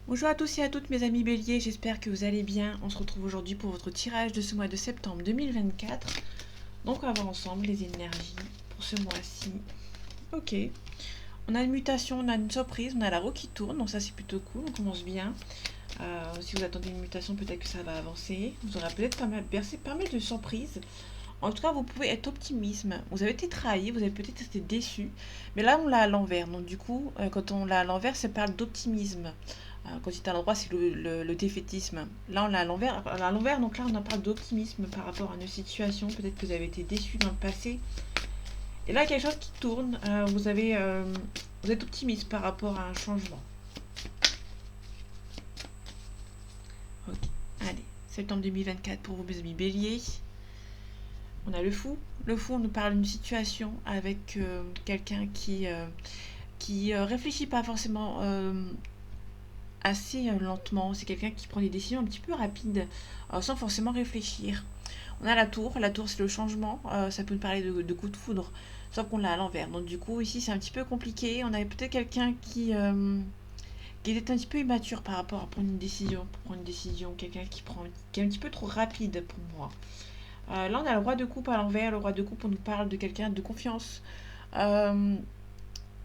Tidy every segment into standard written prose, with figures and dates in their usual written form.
Bonjour à tous et à toutes mes amis béliers, j'espère que vous allez bien. On se retrouve aujourd'hui pour votre tirage de ce mois de septembre 2024. Donc on va voir ensemble les énergies pour ce mois-ci. Ok, on a une mutation, on a une surprise, on a la roue qui tourne, donc ça c'est plutôt cool, on commence bien. Si vous attendez une mutation, peut-être que ça va avancer. Vous aurez peut-être pas mal de surprises. En tout cas, vous pouvez être optimiste. Vous avez été trahi, vous avez peut-être été déçu. Mais là, on l'a à l'envers. Donc, du coup, quand on l'a à l'envers, ça parle d'optimisme. Quand il est à l'endroit, c'est le défaitisme. Là, on l'a à l'envers. À l'envers, donc là, on en parle d'optimisme par rapport à une situation. Peut-être que vous avez été déçu dans le passé. Et là, il y a quelque chose qui tourne. Vous êtes optimiste par rapport à un changement. Ok. Allez, septembre 2024 pour vos amis béliers. On a le fou. Le fou, on nous parle d'une situation avec quelqu'un qui réfléchit pas forcément assez lentement. C'est quelqu'un qui prend des décisions un petit peu rapides, sans forcément réfléchir. On a la tour. La tour, c'est le changement. Ça peut nous parler de coup de foudre, sauf qu'on l'a à l'envers. Donc du coup, ici, c'est un petit peu compliqué. On avait peut-être quelqu'un qui était un petit peu immature par rapport à prendre une décision. Pour prendre une décision, quelqu'un qui est un petit peu trop rapide pour moi. Là, on a le roi de coupe à l'envers. Le roi de coupe, on nous parle de quelqu'un de confiance. Euh,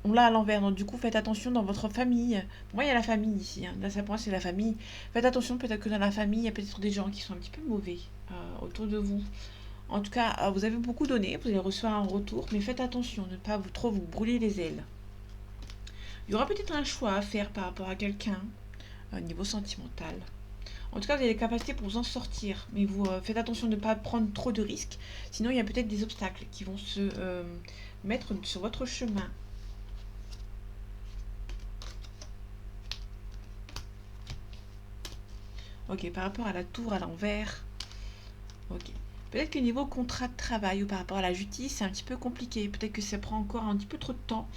on l'a à l'envers, donc du coup, faites attention dans votre famille. Pour moi, il y a la famille ici. Là, ça pour moi, c'est la famille. Faites attention, peut-être que dans la famille, il y a peut-être des gens qui sont un petit peu mauvais autour de vous. En tout cas, vous avez beaucoup donné, vous allez recevoir un retour, mais faites attention, ne pas trop vous brûler les ailes. Il y aura peut-être un choix à faire par rapport à quelqu'un au niveau sentimental. En tout cas, vous avez les capacités pour vous en sortir, mais vous faites attention de ne pas prendre trop de risques. Sinon, il y a peut-être des obstacles qui vont se mettre sur votre chemin. Ok, par rapport à la tour à l'envers. Ok. Peut-être que niveau contrat de travail ou par rapport à la justice, c'est un petit peu compliqué. Peut-être que ça prend encore un petit peu trop de temps.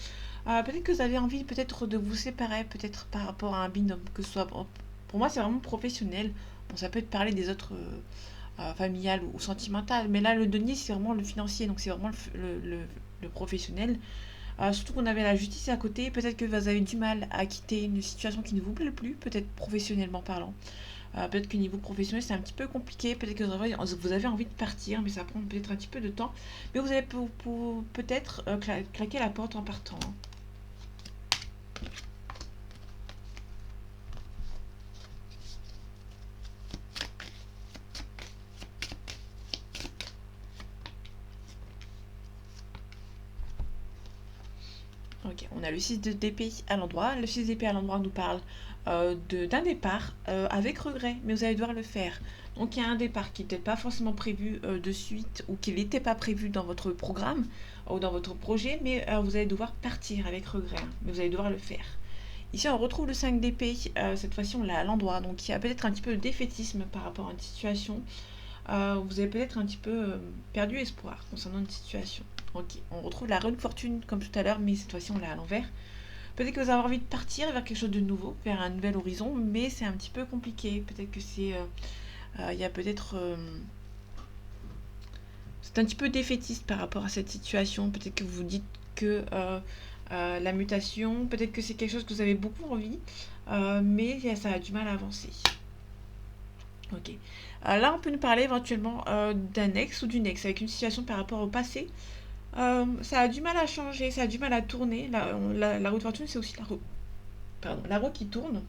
Peut-être que vous avez envie peut-être de vous séparer, peut-être par rapport à un binôme, que ce soit. Pour moi, c'est vraiment professionnel. Bon, ça peut être parler des autres familiales ou sentimentales, mais là, le denier, c'est vraiment le financier, donc c'est vraiment le professionnel. Surtout qu'on avait la justice à côté. Peut-être que vous avez du mal à quitter une situation qui ne vous plaît plus, peut-être professionnellement parlant. Peut-être que niveau professionnel c'est un petit peu compliqué, peut-être que vous avez envie de partir, mais ça prend peut-être un petit peu de temps. Mais vous allez peut-être claquer la porte en partant. Ok, on a le 6 d'épée à l'endroit. Le 6 d'épée à l'endroit nous parle d'un départ avec regret, mais vous allez devoir le faire. Donc il y a un départ qui n'était pas forcément prévu de suite ou qui n'était pas prévu dans votre programme ou dans votre projet, mais vous allez devoir partir avec regret, hein, mais vous allez devoir le faire. Ici, on retrouve le 5 d'épée. Cette fois-ci, on l'a à l'endroit. Donc, il y a peut-être un petit peu de défaitisme par rapport à une situation. Vous avez peut-être un petit peu perdu espoir concernant une situation. Ok, on retrouve la reine fortune comme tout à l'heure, mais cette fois-ci, on l'a à l'envers. Peut-être que vous avez envie de partir vers quelque chose de nouveau, vers un nouvel horizon, mais c'est un petit peu compliqué. Peut-être que c'est. Il y a peut-être. C'est un petit peu défaitiste par rapport à cette situation. Peut-être que vous vous dites que la mutation, peut-être que c'est quelque chose que vous avez beaucoup envie, mais ça a du mal à avancer. Ok. Là, on peut nous parler éventuellement d'un ex ou d'une ex avec une situation par rapport au passé. Ça a du mal à changer, ça a du mal à tourner. La roue de fortune, c'est aussi la roue qui tourne.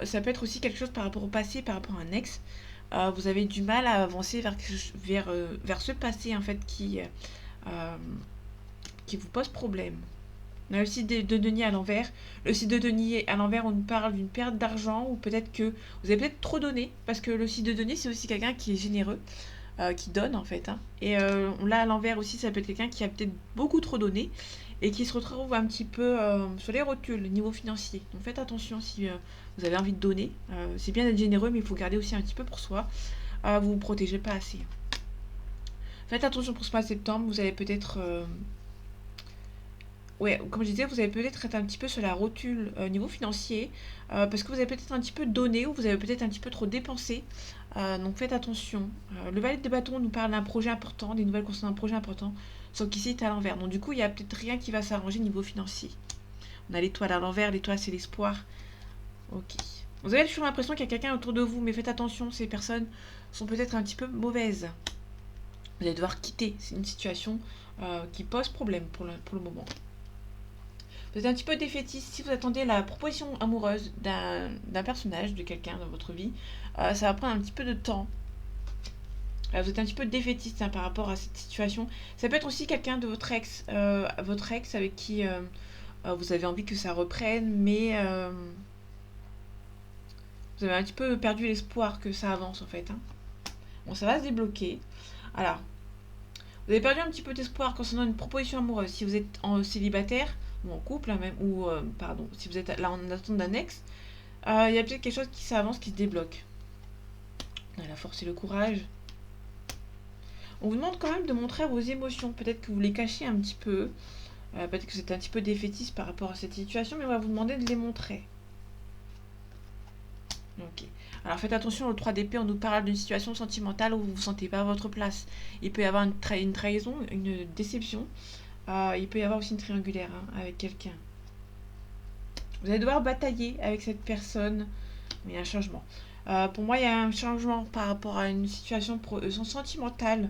Ça peut être aussi quelque chose par rapport au passé, par rapport à un ex. Vous avez du mal à avancer vers ce passé en fait euh, qui vous pose problème. On a le site de denier à l'envers. Le site de denier à l'envers, on nous parle d'une perte d'argent ou peut-être que vous avez peut-être trop donné parce que le site de denier, c'est aussi quelqu'un qui est généreux, qui donne en fait, hein. Et on l'a à l'envers aussi, ça peut être quelqu'un qui a peut-être beaucoup trop donné et qui se retrouve un petit peu sur les rotules niveau financier. Donc faites attention si vous avez envie de donner. C'est bien d'être généreux, mais il faut garder aussi un petit peu pour soi. Vous ne vous protégez pas assez. Faites attention pour ce mois de septembre, vous allez peut-être ouais, comme je disais, vous allez peut-être être un petit peu sur la rotule niveau financier, parce que vous avez peut-être un petit peu donné ou vous avez peut-être un petit peu trop dépensé. Donc faites attention. Le valet de bâton nous parle d'un projet important, des nouvelles concernant un projet important, sauf qu'ici c'est à l'envers. Donc du coup, il n'y a peut-être rien qui va s'arranger niveau financier. On a l'étoile à l'envers, l'étoile c'est l'espoir. Ok. Vous avez toujours l'impression qu'il y a quelqu'un autour de vous, mais faites attention, ces personnes sont peut-être un petit peu mauvaises. Vous allez devoir quitter. C'est une situation qui pose problème pour le moment. Vous êtes un petit peu défaitiste si vous attendez la proposition amoureuse d'un personnage, de quelqu'un dans votre vie. Ça va prendre un petit peu de temps. Vous êtes un petit peu défaitiste hein, par rapport à cette situation. Ça peut être aussi quelqu'un de votre ex avec qui vous avez envie que ça reprenne, mais vous avez un petit peu perdu l'espoir que ça avance en fait. Hein. Bon, ça va se débloquer. Alors, vous avez perdu un petit peu d'espoir concernant une proposition amoureuse. Si vous êtes en célibataire ou en couple, hein, même, ou pardon, si vous êtes là en attente d'un ex, il y a peut-être quelque chose qui s'avance, qui se débloque. On a la force et le courage. On vous demande quand même de montrer vos émotions. Peut-être que vous les cachez un petit peu. Peut-être que vous êtes un petit peu défaitiste par rapport à cette situation, mais on va vous demander de les montrer. Ok. Alors faites attention, au 3 d'épée, on nous parle d'une situation sentimentale où vous ne vous sentez pas à votre place. Il peut y avoir une trahison, une déception. Il peut y avoir aussi une triangulaire hein, avec quelqu'un. Vous allez devoir batailler avec cette personne. Mais il y a un changement. Pour moi, il y a un changement par rapport à une situation sentimentale.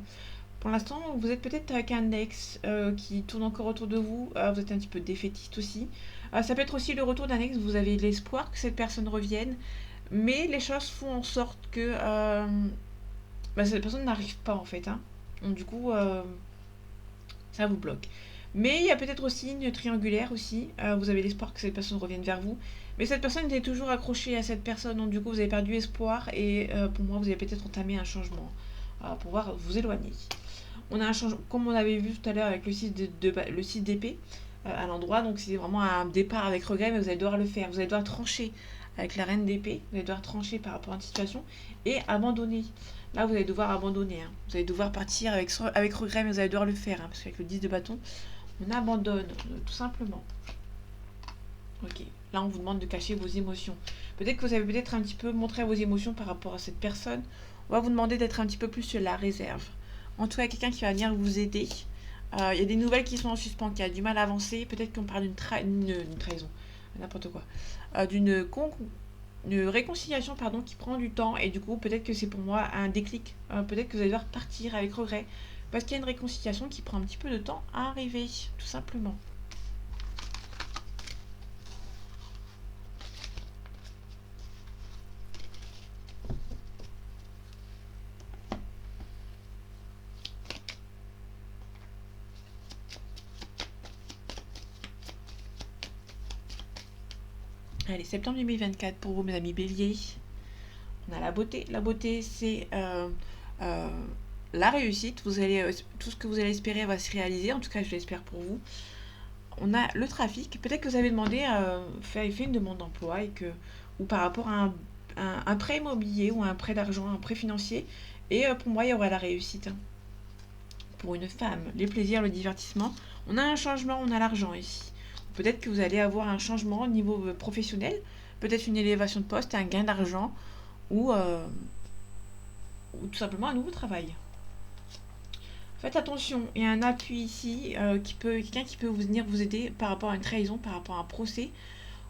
Pour l'instant, vous êtes peut-être avec un ex qui tourne encore autour de vous. Vous êtes un petit peu défaitiste aussi. Ça peut être aussi le retour d'un ex. Vous avez l'espoir que cette personne revienne. Mais les choses font en sorte que cette personne n'arrive pas en fait. Hein. Donc du coup, ça vous bloque. Mais il y a peut-être aussi une triangulaire aussi. Vous avez l'espoir que cette personne revienne vers vous. Mais cette personne est toujours accrochée à cette personne. Donc du coup, vous avez perdu espoir. Et pour moi, vous avez peut-être entamé un changement pour pouvoir vous éloigner. On a un changement, comme on avait vu tout à l'heure avec le 6 d'épée à l'endroit. Donc c'est vraiment un départ avec regret, mais vous allez devoir le faire. Vous allez devoir trancher avec la reine d'épée. Vous allez devoir trancher par rapport à une situation et abandonner. Là, vous allez devoir abandonner. Hein. Vous allez devoir partir avec regret, mais vous allez devoir le faire. Hein, parce qu'avec le 10 de bâton, on abandonne, tout simplement. Ok. Là, on vous demande de cacher vos émotions. Peut-être que vous avez peut-être un petit peu montré vos émotions par rapport à cette personne. On va vous demander d'être un petit peu plus sur la réserve. En tout cas, quelqu'un qui va venir vous aider. Il y a des nouvelles qui sont en suspens, qui a du mal à avancer. Peut-être qu'on parle d'une trahison. N'importe quoi. D'une réconciliation pardon, qui prend du temps. Et du coup, peut-être que c'est pour moi un déclic. Peut-être que vous allez devoir partir avec regret. Parce qu'il y a une réconciliation qui prend un petit peu de temps à arriver. Tout simplement. Allez, septembre 2024 pour vous, mes amis béliers. On a la beauté. La beauté, c'est euh, la réussite. Tout ce que vous allez espérer va se réaliser. En tout cas, je l'espère pour vous. On a le trafic. Peut-être que vous avez demandé, fait une demande d'emploi ou par rapport à un prêt immobilier ou un prêt d'argent, un prêt financier. Et pour moi, il y aura la réussite. Hein. Pour une femme, les plaisirs, le divertissement. On a un changement, on a l'argent ici. Peut-être que vous allez avoir un changement au niveau professionnel, peut-être une élévation de poste, un gain d'argent ou tout simplement un nouveau travail. Faites attention, il y a un appui ici, quelqu'un qui peut venir vous aider par rapport à une trahison, par rapport à un procès.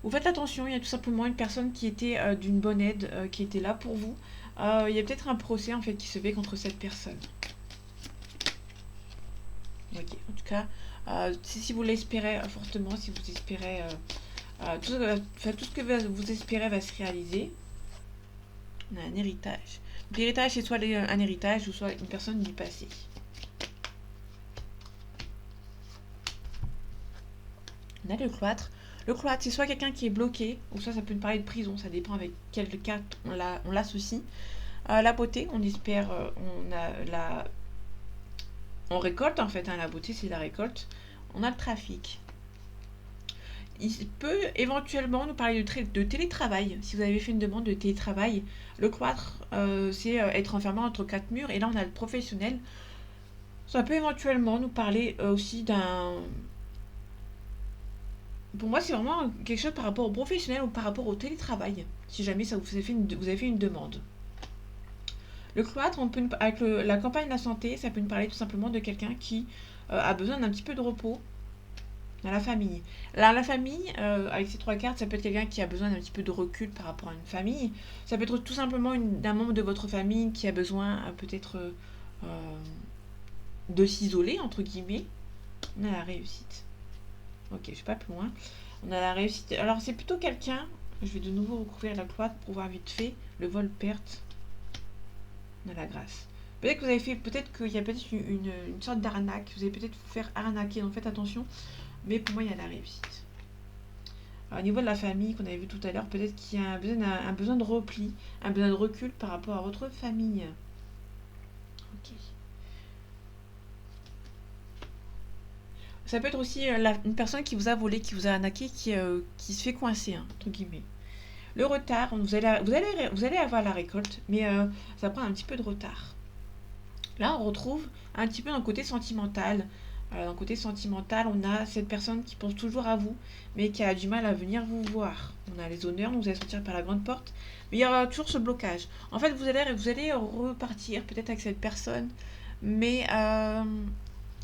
Ou faites attention, il y a tout simplement une personne qui était d'une bonne aide, qui était là pour vous. Il y a peut-être un procès en fait qui se fait contre cette personne. Ok, en tout cas, si vous l'espérez fortement, si vous espérez tout ce que vous espérez va se réaliser. On a un héritage. Donc, l'héritage, c'est soit un héritage ou soit une personne du passé. On a le cloître. Le cloître, c'est soit quelqu'un qui est bloqué, ou soit ça peut nous parler de prison. Ça dépend avec quel cas on l'associe. La beauté, on espère, on récolte en fait. Hein, la beauté, c'est la récolte. On a le trafic. Il peut éventuellement nous parler de télétravail. Si vous avez fait une demande de télétravail, le cloître, c'est être enfermé entre 4 murs. Et là, on a le professionnel. Ça peut éventuellement nous parler aussi d'un... Pour moi, c'est vraiment quelque chose par rapport au professionnel ou par rapport au télétravail. Si jamais ça vous avez fait une demande. Le cloître, avec la campagne de la santé, ça peut nous parler tout simplement de quelqu'un qui a besoin d'un petit peu de repos. Dans la famille. Là, la famille, avec ces trois cartes, ça peut être quelqu'un qui a besoin d'un petit peu de recul par rapport à une famille. Ça peut être tout simplement d'un membre de votre famille qui a besoin peut-être de s'isoler, entre guillemets. On a la réussite. Ok, je vais pas plus loin. On a la réussite. Alors, c'est plutôt quelqu'un. Je vais de nouveau recouvrir la cloître pour voir vite fait. Le vol-perte. On a la grâce. Peut-être que vous avez fait. Peut-être qu'il y a peut-être une sorte d'arnaque. Vous allez peut-être vous faire arnaquer. Donc, faites attention. Mais pour moi, il y a la réussite. Alors, au niveau de la famille qu'on avait vu tout à l'heure, peut-être qu'il y a un besoin de repli, un besoin de recul par rapport à votre famille. Ok. Ça peut être aussi une personne qui vous a volé, qui vous a arnaqué, qui se fait coincer, hein, entre guillemets. Le retard, vous allez avoir la récolte, mais ça prend un petit peu de retard. Là, on retrouve un petit peu dans le côté sentimental. Dans le côté sentimental, on a cette personne qui pense toujours à vous, mais qui a du mal à venir vous voir. On a les honneurs, donc vous allez sortir par la grande porte, mais il y aura toujours ce blocage. En fait, vous allez repartir peut-être avec cette personne, mais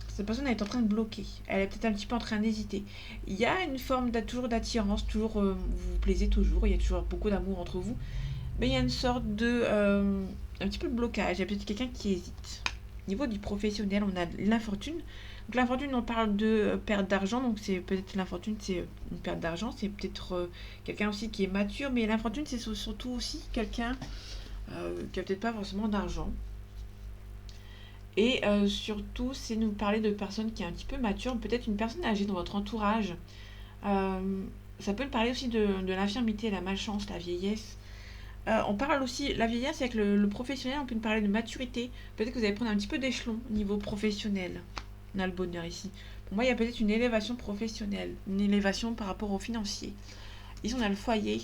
cette personne elle est en train de bloquer. Elle est peut-être un petit peu en train d'hésiter. Il y a une forme toujours d'attirance, toujours vous vous plaisez toujours, il y a toujours beaucoup d'amour entre vous, mais il y a une sorte de un petit peu de blocage. Il y a peut-être quelqu'un qui hésite. Au niveau du professionnel, on a l'infortune. Donc l'infortune, on parle de perte d'argent, donc c'est peut-être l'infortune, c'est une perte d'argent, c'est peut-être quelqu'un aussi qui est mature, mais l'infortune, c'est surtout aussi quelqu'un qui a peut-être pas forcément d'argent. Et surtout, c'est nous parler de personnes qui est un petit peu mature, peut-être une personne âgée dans votre entourage. Ça peut nous parler aussi de l'infirmité, la malchance, la vieillesse. On parle aussi, la vieillesse avec le professionnel, on peut nous parler de maturité. Peut-être que vous allez prendre un petit peu d'échelon au niveau professionnel. On a le bonheur ici. Pour moi, il y a peut-être une élévation professionnelle, une élévation par rapport au financier. Ici, on a le foyer.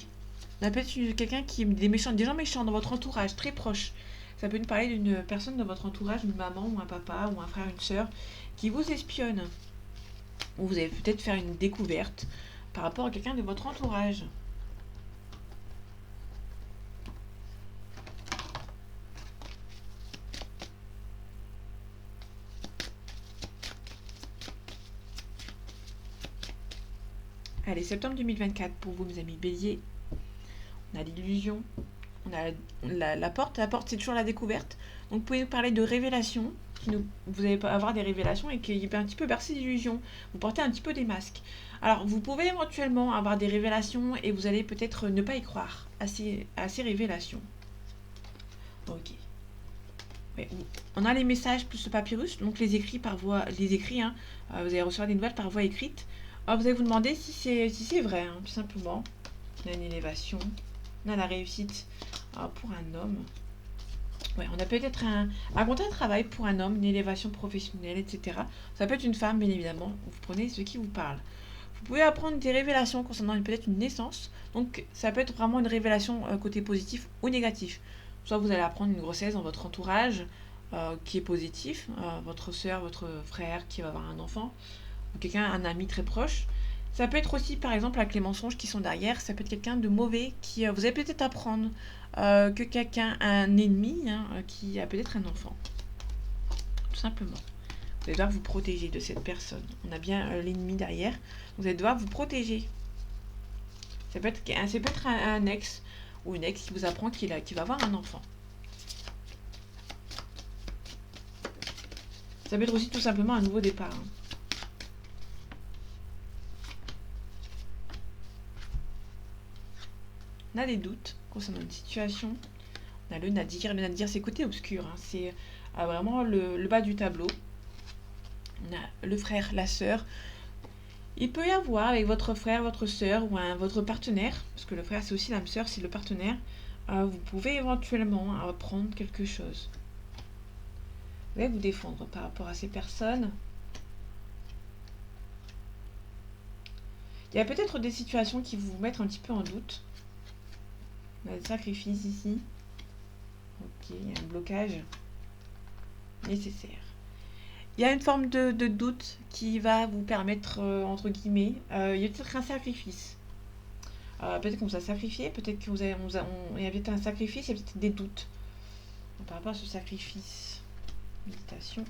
On a peut-être quelqu'un qui est des gens méchants dans votre entourage, très proche. Ça peut nous parler d'une personne dans votre entourage, une maman ou un papa ou un frère, une sœur, qui vous espionne. Ou vous allez peut-être faire une découverte par rapport à quelqu'un de votre entourage. Allez, septembre 2024 pour vous, mes amis béliers. On a l'illusion, on a la porte. La porte, c'est toujours la découverte. Donc, vous pouvez nous parler de révélations. Vous allez avoir des révélations et qui est un petit peu bercé d'illusions. Vous portez un petit peu des masques. Alors, vous pouvez éventuellement avoir des révélations et vous allez peut-être ne pas y croire à ces révélations. Ok. Ouais, on a les messages plus le papyrus, donc les écrits par voie, hein. Vous allez recevoir des nouvelles par voie écrite. Alors, vous allez vous demander si c'est vrai, hein, tout simplement. On a une élévation, on a la réussite pour un homme. Ouais, on a peut-être un contrat de travail pour un homme, une élévation professionnelle, etc. Ça peut être une femme, bien évidemment. Vous prenez ce qui vous parle. Vous pouvez apprendre des révélations concernant peut-être une naissance. Donc, ça peut être vraiment une révélation côté positif ou négatif. Soit vous allez apprendre une grossesse dans votre entourage qui est positif, votre soeur, votre frère qui va avoir un enfant, ou quelqu'un, un ami très proche. Ça peut être aussi, par exemple, avec les mensonges qui sont derrière, ça peut être quelqu'un de mauvais qui vous allez peut-être apprendre que quelqu'un, un ennemi, hein, qui a peut-être un enfant. Tout simplement. Vous allez devoir vous protéger de cette personne. On a bien l'ennemi derrière. Vous allez devoir vous protéger. Ça peut être un ex ou une ex qui vous apprend qu'il va avoir un enfant. Ça peut être aussi tout simplement un nouveau départ. Hein. On a des doutes concernant une situation. On a le nadir. Le nadir, c'est côté obscur. Hein. C'est vraiment le bas du tableau. On a le frère, la sœur. Il peut y avoir avec votre frère, votre sœur ou votre partenaire, parce que le frère c'est aussi l'âme sœur, c'est le partenaire, vous pouvez éventuellement apprendre quelque chose. Vous allez vous défendre par rapport à ces personnes. Il y a peut-être des situations qui vous mettent un petit peu en doute. On a des sacrifices ici. Ok, il y a un blocage nécessaire. Il y a une forme de doute qui va vous permettre, entre guillemets, il y a peut-être un sacrifice. Peut-être qu'on vous a sacrifié, peut-être qu'il y a peut-être un sacrifice, il y a peut-être des doutes. Par rapport à ce sacrifice, méditation,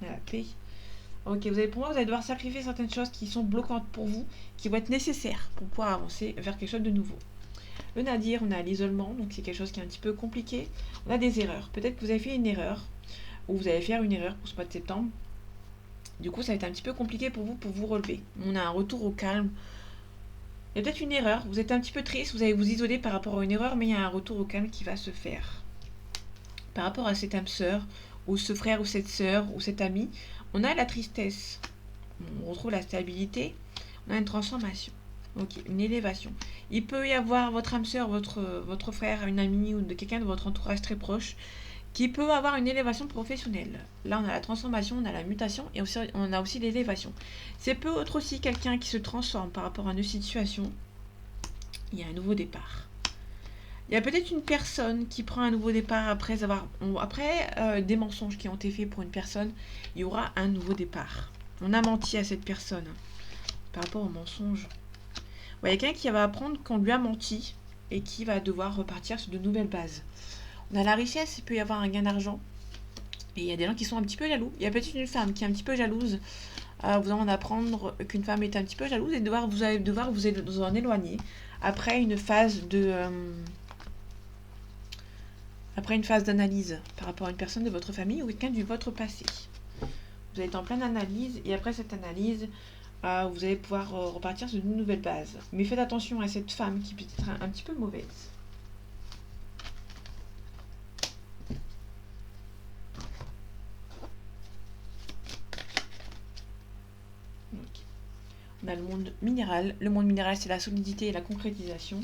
on a la paix. Ok, pour moi, vous allez devoir sacrifier certaines choses qui sont bloquantes pour vous, qui vont être nécessaires pour pouvoir avancer vers quelque chose de nouveau. Le nadir, on a l'isolement, donc c'est quelque chose qui est un petit peu compliqué. On a des erreurs. Peut-être que vous avez fait une erreur, ou vous allez faire une erreur pour ce mois de septembre. Du coup, ça va être un petit peu compliqué pour vous relever. On a un retour au calme. Il y a peut-être une erreur, vous êtes un petit peu triste, vous allez vous isoler par rapport à une erreur, mais il y a un retour au calme qui va se faire. Par rapport à cette âme sœur, ou ce frère ou cette sœur, ou cet ami, on a la tristesse. On retrouve la stabilité, on a une transformation. Ok, une élévation. Il peut y avoir votre âme sœur, votre frère, une amie ou de quelqu'un de votre entourage très proche qui peut avoir une élévation professionnelle. Là, on a la transformation, on a la mutation et aussi, on a aussi l'élévation. C'est peut être aussi quelqu'un qui se transforme par rapport à une situation. Il y a un nouveau départ. Il y a peut-être une personne qui prend un nouveau départ après des mensonges qui ont été faits pour une personne. Il y aura un nouveau départ. On a menti à cette personne par rapport aux mensonges. Il y a quelqu'un qui va apprendre qu'on lui a menti et qui va devoir repartir sur de nouvelles bases. On a la richesse, il peut y avoir un gain d'argent. Et il y a des gens qui sont un petit peu jaloux. Il y a peut-être une femme qui est un petit peu jalouse. Vous allez en apprendre qu'une femme est un petit peu jalouse et vous allez devoir vous en éloigner après une phase d'analyse par rapport à une personne de votre famille ou quelqu'un de votre passé. Vous allez être en pleine analyse et après cette analyse, vous allez pouvoir repartir sur une nouvelle base. Mais faites attention à cette femme qui peut être un petit peu mauvaise. Okay. On a le monde minéral. Le monde minéral, c'est la solidité et la concrétisation.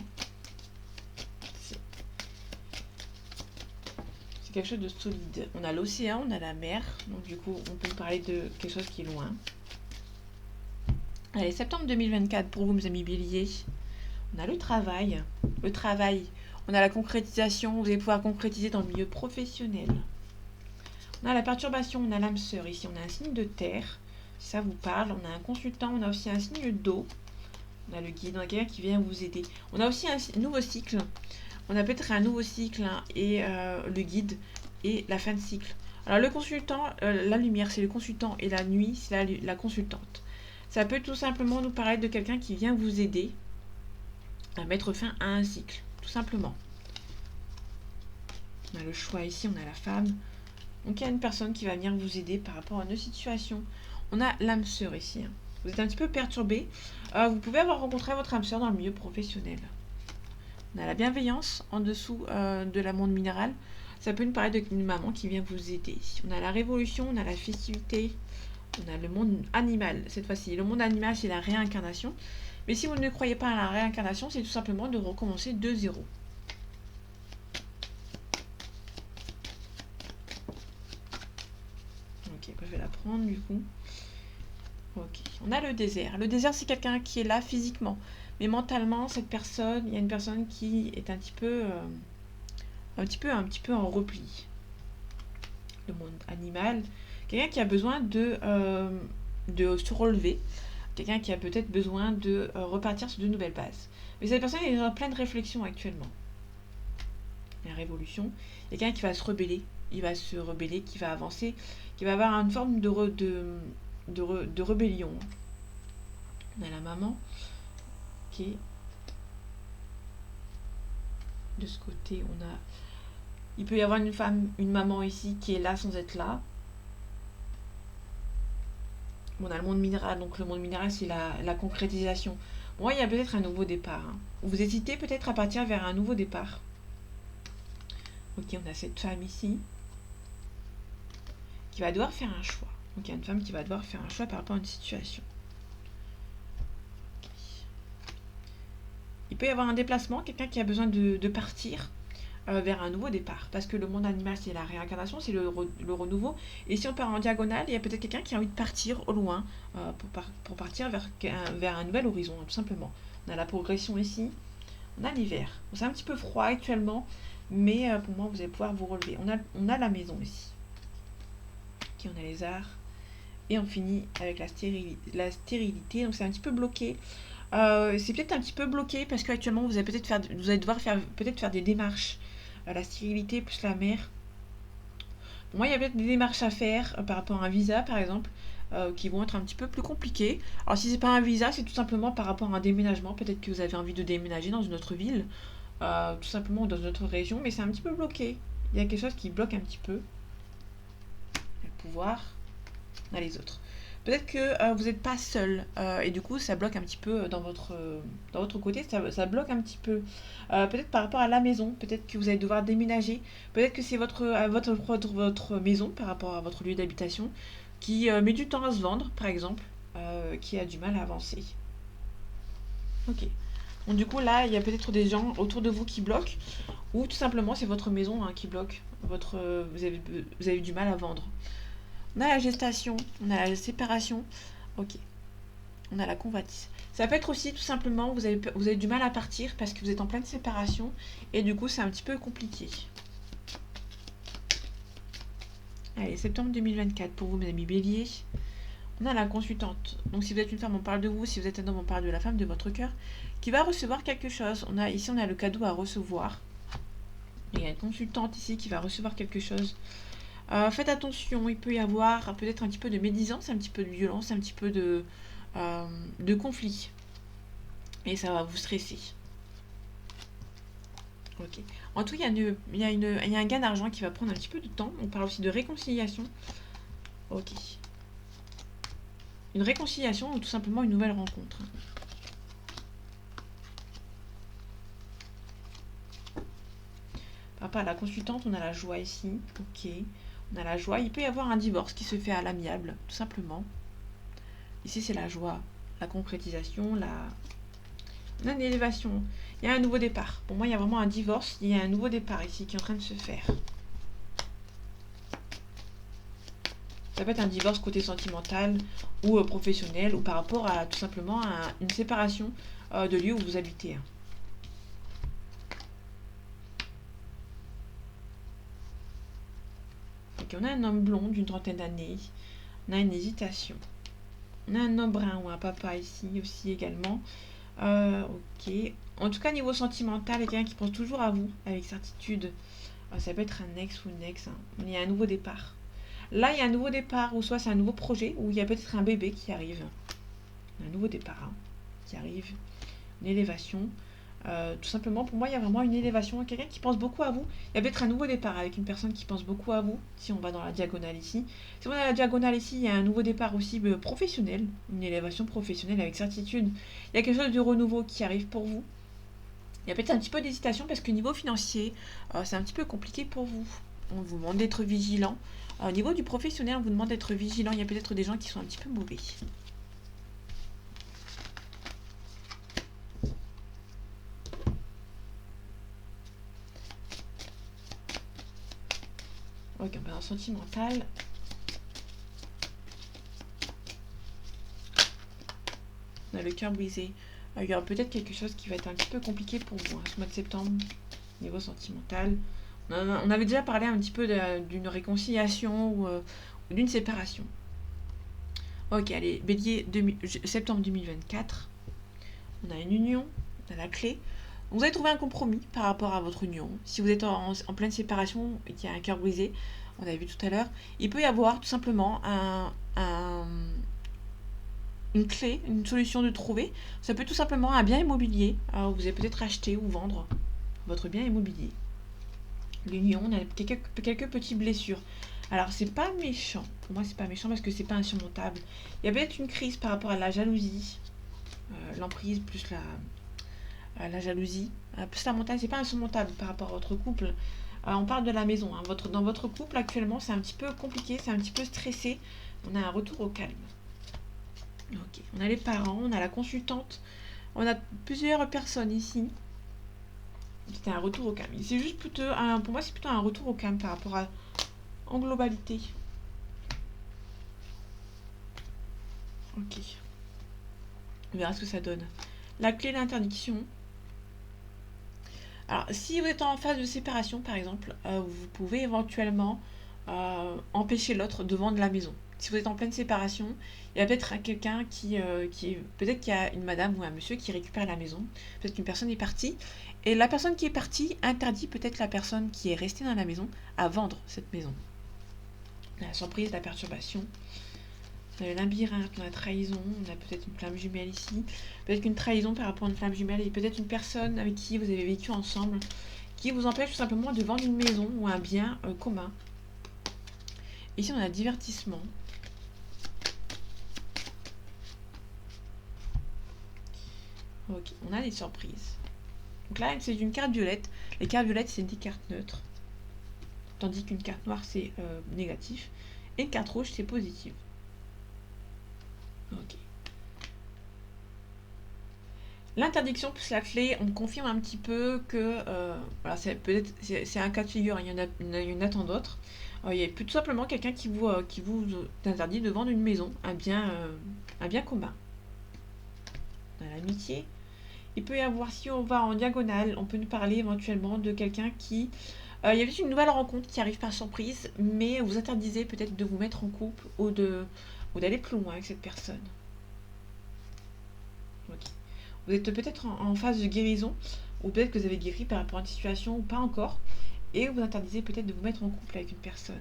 C'est quelque chose de solide. On a l'océan, on a la mer. Donc du coup, on peut parler de quelque chose qui est loin. Allez, septembre 2024 pour vous, mes amis béliers. On a le travail. Le travail, on a la concrétisation. Vous allez pouvoir concrétiser dans le milieu professionnel. On a la perturbation, on a l'âme sœur. Ici, on a un signe de terre. Si ça vous parle, on a un consultant, on a aussi un signe d'eau. On a le guide, on a quelqu'un qui vient vous aider. On a aussi un nouveau cycle. On a peut-être un nouveau cycle et le guide et la fin de cycle. Alors le consultant, la lumière c'est le consultant et la nuit c'est la consultante. Ça peut tout simplement nous paraître de quelqu'un qui vient vous aider à mettre fin à un cycle, tout simplement. On a le choix ici, on a la femme. Donc il y a une personne qui va venir vous aider par rapport à une situation. On a l'âme sœur ici. Vous êtes un petit peu perturbé. Vous pouvez avoir rencontré votre âme sœur dans le milieu professionnel. On a la bienveillance en dessous de la monde minéral. Ça peut nous paraître d'une maman qui vient vous aider. On a la révolution, on a la festivité. On a le monde animal, cette fois-ci. Le monde animal, c'est la réincarnation. Mais si vous ne croyez pas à la réincarnation, c'est tout simplement de recommencer de zéro. Ok, je vais la prendre du coup. Ok, on a le désert. Le désert, c'est quelqu'un qui est là physiquement. Mais mentalement, cette personne, il y a une personne qui est un petit peu en repli. Le monde animal, quelqu'un qui a besoin de se relever, quelqu'un qui a peut-être besoin de repartir sur de nouvelles bases. Mais cette personne est en pleine réflexion actuellement. La révolution, il y a quelqu'un qui va se rebeller, qui va avancer, qui va avoir une forme de rébellion. On a la maman qui est de ce côté, il peut y avoir une maman ici qui est là sans être là. On a le monde minéral, donc le monde minéral c'est la concrétisation. Bon, il y a peut-être un nouveau départ. Vous hésitez peut-être à partir vers un nouveau départ. Ok, on a cette femme ici qui va devoir faire un choix. Donc il y a une femme qui va devoir faire un choix par rapport à une situation. Okay. Il peut y avoir un déplacement, quelqu'un qui a besoin de partir vers un nouveau départ. Parce que le monde animal, c'est la réincarnation, c'est le renouveau. Et si on part en diagonale, il y a peut-être quelqu'un qui a envie de partir au loin pour partir vers un nouvel horizon, tout simplement. On a la progression ici. On a l'hiver. Bon, c'est un petit peu froid actuellement, mais pour moi, vous allez pouvoir vous relever. On a la maison ici. Okay, on a les arts. Et on finit avec la stérilité. Donc c'est un petit peu bloqué. C'est peut-être un petit peu bloqué parce qu'actuellement, vous allez devoir faire des démarches. La stérilité plus la mer. Pour moi, il y a peut-être des démarches à faire par rapport à un visa, par exemple. qui vont être un petit peu plus compliquées. Alors si c'est pas un visa, c'est tout simplement par rapport à un déménagement. Peut-être que vous avez envie de déménager dans une autre ville, tout simplement dans une autre région, mais c'est un petit peu bloqué. Il y a quelque chose qui bloque un petit peu. Le pouvoir, on a les autres. Peut-être que vous n'êtes pas seul et du coup ça bloque un petit peu dans votre côté, ça bloque un petit peu. Peut-être par rapport à la maison, peut-être que vous allez devoir déménager, peut-être que c'est votre maison par rapport à votre lieu d'habitation qui met du temps à se vendre, par exemple, qui a du mal à avancer. Ok. Donc du coup là, il y a peut-être des gens autour de vous qui bloquent, ou tout simplement c'est votre maison hein, qui bloque. Vous avez du mal à vendre. On a la gestation, on a la séparation. Ok. On a la convoitise. Ça peut être aussi tout simplement, vous avez du mal à partir parce que vous êtes en pleine séparation et du coup c'est un petit peu compliqué. Allez, septembre 2024 pour vous, mes amis béliers. On a la consultante. Donc si vous êtes une femme, on parle de vous. Si vous êtes un homme, on parle de la femme de votre cœur qui va recevoir quelque chose. Ici, on a le cadeau à recevoir. Il y a une consultante ici qui va recevoir quelque chose. Faites attention, il peut y avoir peut-être un petit peu de médisance, un petit peu de violence, un petit peu de conflit. Et ça va vous stresser. Ok. En tout, il y a un gain d'argent qui va prendre un petit peu de temps. On parle aussi de réconciliation. Ok. Une réconciliation ou tout simplement une nouvelle rencontre. Par rapport à la consultante, on a la joie ici. Ok. On a la joie. Il peut y avoir un divorce qui se fait à l'amiable, tout simplement. Ici, c'est la joie, la concrétisation, on a une élévation. Il y a un nouveau départ. Pour moi, il y a vraiment un divorce. Il y a un nouveau départ ici qui est en train de se faire. Ça peut être un divorce côté sentimental ou professionnel ou par rapport à tout simplement à une séparation de lieu où vous habitez. Ok, on a un homme blond d'une trentaine d'années. On a une hésitation. On a un homme brun ou un papa ici aussi également. Ok. En tout cas, niveau sentimental, il y a quelqu'un qui pense toujours à vous avec certitude. Ça peut être un ex ou une ex. Hein. Il y a un nouveau départ. Là, il y a un nouveau départ, ou soit c'est un nouveau projet, ou il y a peut-être un bébé qui arrive. Un nouveau départ hein, qui arrive. Une élévation. Tout simplement, pour moi, il y a vraiment une élévation. Quelqu'un qui pense beaucoup à vous. Il y a peut-être un nouveau départ avec une personne qui pense beaucoup à vous. Si on va dans la diagonale ici. Si on a la diagonale ici, il y a un nouveau départ aussi professionnel. Une élévation professionnelle avec certitude. Il y a quelque chose de renouveau qui arrive pour vous. Il y a peut-être un petit peu d'hésitation parce que niveau financier, c'est un petit peu compliqué pour vous. On vous demande d'être vigilant. Au niveau du professionnel, on vous demande d'être vigilant. Il y a peut-être des gens qui sont un petit peu mauvais. Ok, on va en sentimental. On a le cœur brisé. Il y aura peut-être quelque chose qui va être un petit peu compliqué pour vous ce mois de septembre, niveau sentimental. On avait déjà parlé un petit peu d'une réconciliation ou d'une séparation. Ok, allez, bélier, septembre 2024. On a une union, on a la clé. Vous allez trouver un compromis par rapport à votre union. Si vous êtes en pleine séparation et qu'il y a un cœur brisé, on avait vu tout à l'heure, il peut y avoir tout simplement une clé, une solution de trouver. Ça peut être tout simplement un bien immobilier. Alors vous allez peut-être acheter ou vendre votre bien immobilier. L'union, on a quelques petites blessures. Alors c'est pas méchant. Pour moi c'est pas méchant parce que c'est pas insurmontable. Il y a peut-être une crise par rapport à la jalousie. L'emprise plus la jalousie. Plus la montagne, c'est pas insurmontable par rapport à votre couple. On parle de la maison. Hein. Dans votre couple actuellement, c'est un petit peu compliqué, c'est un petit peu stressé. On a un retour au calme. Ok. On a les parents, on a la consultante. On a plusieurs personnes ici. C'était un retour au calme. C'est juste plutôt, pour moi, c'est plutôt un retour au calme par rapport à en globalité. Ok. On verra ce que ça donne. La clé d'interdiction. Alors, si vous êtes en phase de séparation, par exemple, vous pouvez éventuellement empêcher l'autre de vendre la maison. Si vous êtes en pleine séparation, il y a peut-être quelqu'un peut-être qu'il y a une madame ou un monsieur qui récupère la maison. Peut-être qu'une personne est partie. Et la personne qui est partie interdit peut-être la personne qui est restée dans la maison à vendre cette maison. La surprise, la perturbation. On a le labyrinthe, on a la trahison, on a peut-être une flamme jumelle ici. Peut-être qu'une trahison par rapport à une flamme jumelle et peut-être une personne avec qui vous avez vécu ensemble qui vous empêche tout simplement de vendre une maison ou un bien commun. Ici, on a divertissement. Ok, on a des surprises. Donc là, c'est une carte violette. Les cartes violettes, c'est des cartes neutres. Tandis qu'une carte noire, c'est négatif. Et une carte rouge, c'est positif. Ok. L'interdiction plus la clé, on confirme un petit peu que voilà, c'est un cas de figure, il y en a tant d'autres. Il y a tout simplement quelqu'un qui vous interdit de vendre une maison, un bien commun. Dans l'amitié, il peut y avoir, si on va en diagonale, on peut nous parler éventuellement de quelqu'un qui... il y a peut-être une nouvelle rencontre qui arrive par surprise, mais vous interdisez peut-être de vous mettre en couple ou d'aller plus loin avec cette personne. Ok. Vous êtes peut-être en phase de guérison, ou peut-être que vous avez guéri par rapport à une situation ou pas encore, et vous interdisez peut-être de vous mettre en couple avec une personne.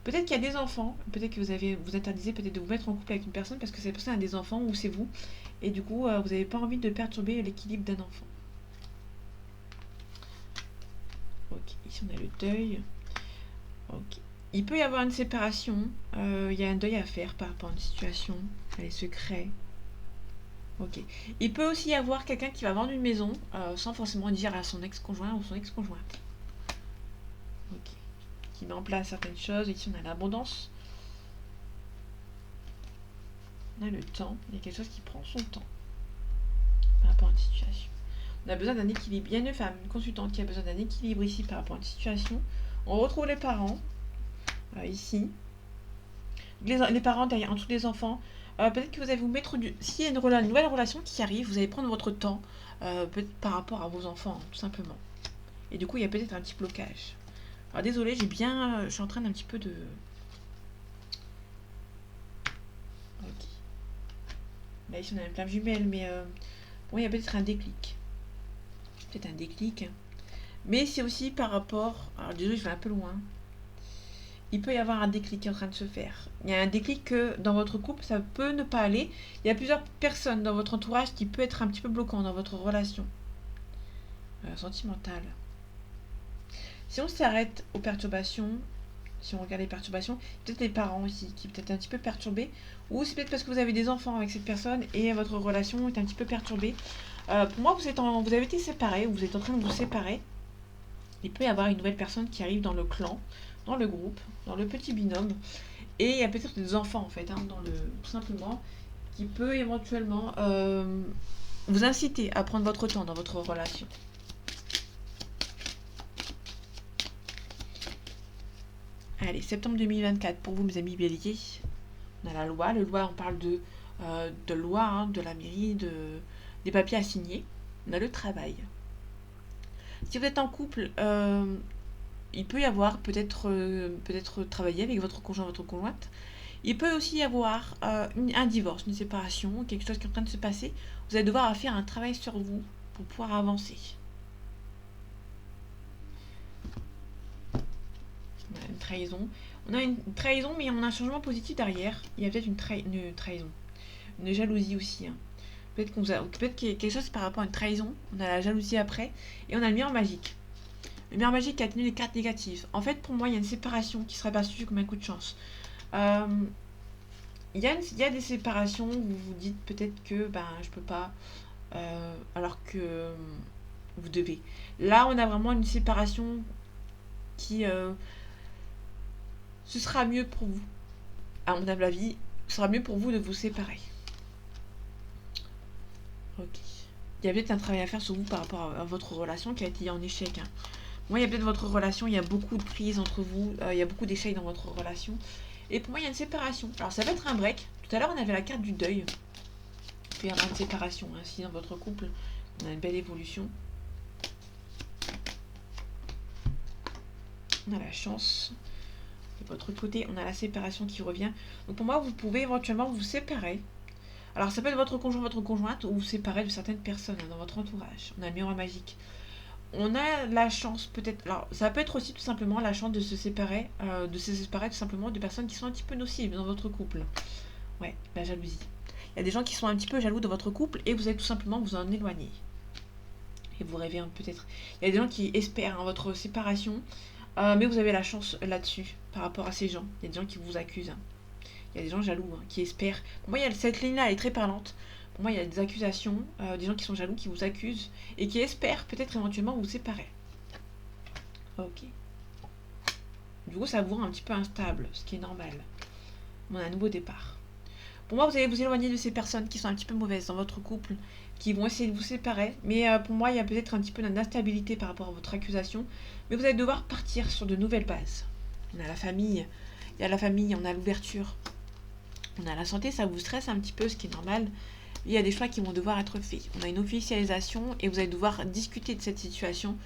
Peut-être qu'il y a des enfants, peut-être que vous interdisez peut-être de vous mettre en couple avec une personne parce que cette personne a des enfants ou c'est vous, et du coup vous n'avez pas envie de perturber l'équilibre d'un enfant. Ok, ici on a le deuil. Ok. Il peut y avoir une séparation, il y a un deuil à faire par rapport à une situation, les secrets. Ok. Il peut aussi y avoir quelqu'un qui va vendre une maison sans forcément dire à son ex-conjoint ou son ex-conjointe. Ok. Qui met en place certaines choses. Ici, on a l'abondance. On a le temps. Il y a quelque chose qui prend son temps par rapport à une situation. On a besoin d'un équilibre. Il y a une femme, une consultante qui a besoin d'un équilibre ici par rapport à une situation. On retrouve les parents ici. Les parents derrière, en dessous des enfants. Peut-être que vous allez vous mettre s'il y a une nouvelle relation qui arrive, vous allez prendre votre temps peut-être par rapport à vos enfants, tout simplement. Et du coup, il y a peut-être un petit blocage. Alors désolé, je suis en train d'un petit peu de... Ok. Là ici on a une flamme jumelle, mais bon, il y a peut-être un déclic. Peut-être un déclic. Mais c'est aussi par rapport... Alors désolé, je vais un peu loin. Il peut y avoir un déclic qui est en train de se faire. Il y a un déclic que dans votre couple, ça peut ne pas aller. Il y a plusieurs personnes dans votre entourage qui peut être un petit peu bloquant dans votre relation sentimentale. Si on s'arrête aux perturbations, si on regarde les perturbations, peut-être les parents aussi qui peut-être un petit peu perturbés, ou c'est peut-être parce que vous avez des enfants avec cette personne et votre relation est un petit peu perturbée. Pour moi, vous avez été séparés, ou vous êtes en train de vous séparer. Il peut y avoir une nouvelle personne qui arrive dans le clan, dans le groupe, dans le petit binôme, et il y a peut-être des enfants en fait, tout simplement, qui peut éventuellement vous inciter à prendre votre temps dans votre relation. Allez, septembre 2024 pour vous, mes amis béliers. On a la loi. Le loi, on parle de loi, de la mairie, des papiers à signer. On a le travail. Si vous êtes en couple, il peut y avoir peut-être travailler avec votre conjoint, votre conjointe. Il peut aussi y avoir un divorce, une séparation, quelque chose qui est en train de se passer. Vous allez devoir faire un travail sur vous pour pouvoir avancer. On a une trahison. On a une trahison, mais on a un changement positif derrière. Il y a peut-être une trahison. Une jalousie aussi. Peut-être qu'il y a quelque chose par rapport à une trahison. On a la jalousie après. Et on a le miroir magique. Le miroir magique qui a tenu les cartes négatives. En fait, pour moi, il y a une séparation qui sera perçue comme un coup de chance. Il y a des séparations où vous vous dites peut-être que je peux pas, alors que vous devez. Là, on a vraiment une séparation qui ce sera mieux pour vous. À mon humble avis, ce sera mieux pour vous de vous séparer. Ok. Il y a peut-être un travail à faire sur vous par rapport à votre relation qui a été en échec. Moi, il y a peut-être votre relation, il y a beaucoup de crises entre vous, il y a beaucoup d'échecs dans votre relation. Et pour moi, il y a une séparation. Alors, ça va être un break. Tout à l'heure, on avait la carte du deuil. Il peut y avoir une séparation. Si dans votre couple, on a une belle évolution. On a la chance. De votre côté, on a la séparation qui revient. Donc pour moi, vous pouvez éventuellement vous séparer. Alors ça peut être votre conjoint, votre conjointe, ou vous séparer de certaines personnes dans votre entourage. On a le miroir magique. on a la chance peut-être, alors ça peut être aussi tout simplement la chance de se séparer tout simplement de personnes qui sont un petit peu nocives dans votre couple. Ouais, la jalousie. Il y a des gens qui sont un petit peu jaloux de votre couple et vous allez tout simplement vous en éloigner. Et vous rêvez peut-être. Il y a des gens qui espèrent votre séparation, mais vous avez la chance là-dessus par rapport à ces gens. Il y a des gens qui vous accusent, hein. Il y a des gens jaloux, hein, qui espèrent. Pour moi, cette ligne-là elle est très parlante. Pour moi, il y a des accusations, des gens qui sont jaloux, qui vous accusent et qui espèrent peut-être éventuellement vous séparer. Ok. Du coup, ça vous rend un petit peu instable, ce qui est normal. On a un nouveau départ. Pour moi, vous allez vous éloigner de ces personnes qui sont un petit peu mauvaises dans votre couple, qui vont essayer de vous séparer. Mais pour moi, il y a peut-être un petit peu d'instabilité par rapport à votre accusation. Mais vous allez devoir partir sur de nouvelles bases. On a la famille, il y a la famille, on a l'ouverture, on a la santé, ça vous stresse un petit peu, ce qui est normal. Il y a des choix qui vont devoir être faits. On a une officialisation et vous allez devoir discuter de cette situation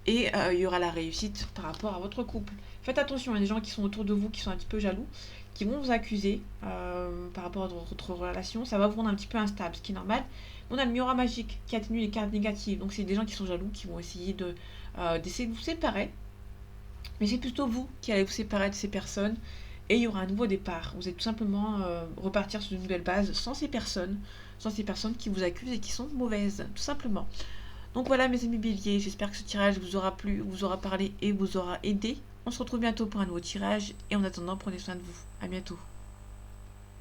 et il y aura la réussite par rapport à votre couple. Faites attention, il y a des gens qui sont autour de vous qui sont un petit peu jaloux, qui vont vous accuser par rapport à votre relation. Ça va vous rendre un petit peu instable, ce qui est normal. On a le miroir magique qui atténue les cartes négatives. Donc c'est des gens qui sont jaloux, qui vont essayer d'essayer de vous séparer. Mais c'est plutôt vous qui allez vous séparer de ces personnes et il y aura un nouveau départ. Vous allez tout simplement repartir sur une nouvelle base sans ces personnes qui vous accusent et qui sont mauvaises, tout simplement. Donc voilà mes amis béliers, j'espère que ce tirage vous aura plu, vous aura parlé et vous aura aidé. On se retrouve bientôt pour un nouveau tirage et en attendant prenez soin de vous. À bientôt.